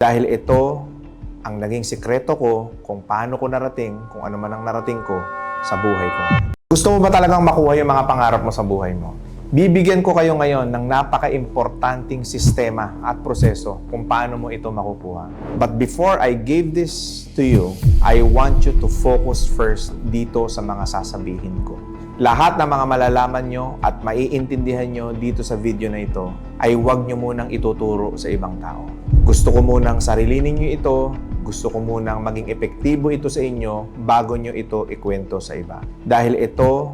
Dahil ito ang naging sikreto ko kung paano ko narating, kung ano man ang narating ko sa buhay ko. Gusto mo ba talagang makuha yung mga pangarap mo sa buhay mo? Bibigyan ko kayo ngayon ng napaka-importanting sistema at proseso kung paano mo ito makukuha. But before I give this to you, I want you to focus first dito sa mga sasabihin ko. Lahat ng mga malalaman nyo at maiintindihan nyo dito sa video na ito ay huwag nyo munang ituturo sa ibang tao. Gusto ko munang sarilinin nyo ito, gusto ko munang maging epektibo ito sa inyo bago nyo ito ikwento sa iba. Dahil ito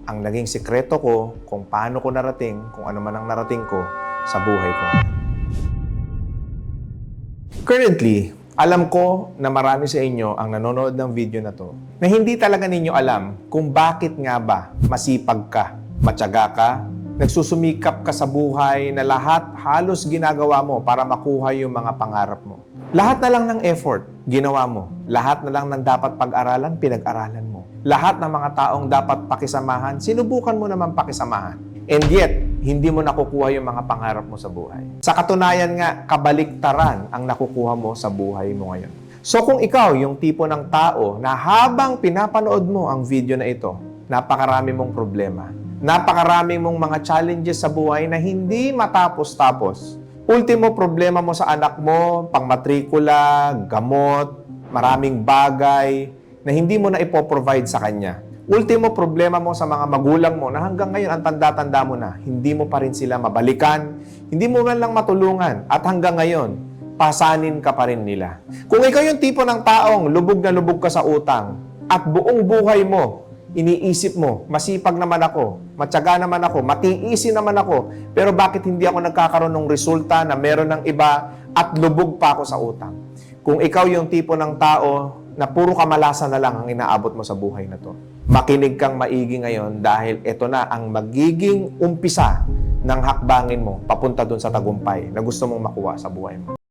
ang naging sikreto ko kung paano ko narating, kung ano man ang narating ko sa buhay ko. Currently, alam ko na marami sa inyo ang nanonood ng video na to na hindi talaga ninyo alam kung bakit nga ba masipag ka, matyaga ka, nagsusumikap ka sa buhay na lahat halos ginagawa mo para makuha yung mga pangarap mo. Lahat na lang ng effort, ginawa mo. Lahat na lang ng dapat pag-aralan, pinag-aralan mo. Lahat ng mga taong dapat pakisamahan, sinubukan mo naman pakisamahan. And yet, hindi mo nakukuha yung mga pangarap mo sa buhay. Sa katunayan nga, kabaliktaran ang nakukuha mo sa buhay mo ngayon. So kung ikaw yung tipo ng tao na habang pinapanood mo ang video na ito, napakarami mong problema, napakarami mong mga challenges sa buhay na hindi matapos-tapos. Ultimo problema mo sa anak mo, pangmatrikula, gamot, maraming bagay na hindi mo na ipoprovide sa kanya. Ultimo problema mo sa mga magulang mo na hanggang ngayon ang tanda-tanda mo na, hindi mo pa rin sila mabalikan, hindi mo man lang matulungan, at hanggang ngayon, pasanin ka pa rin nila. Kung ikaw yung tipo ng taong lubog na lubog ka sa utang, at buong buhay mo, iniisip mo, masipag naman ako, matyaga naman ako, matiisin naman ako, pero bakit hindi ako nagkakaroon ng resulta na meron ng iba at lubog pa ako sa utang? Kung ikaw yung tipo ng tao na puro kamalasan na lang ang inaabot mo sa buhay na to, makinig kang maigi ngayon dahil ito na ang magiging umpisa ng hakbangin mo papunta dun sa tagumpay na gusto mong makuha sa buhay mo.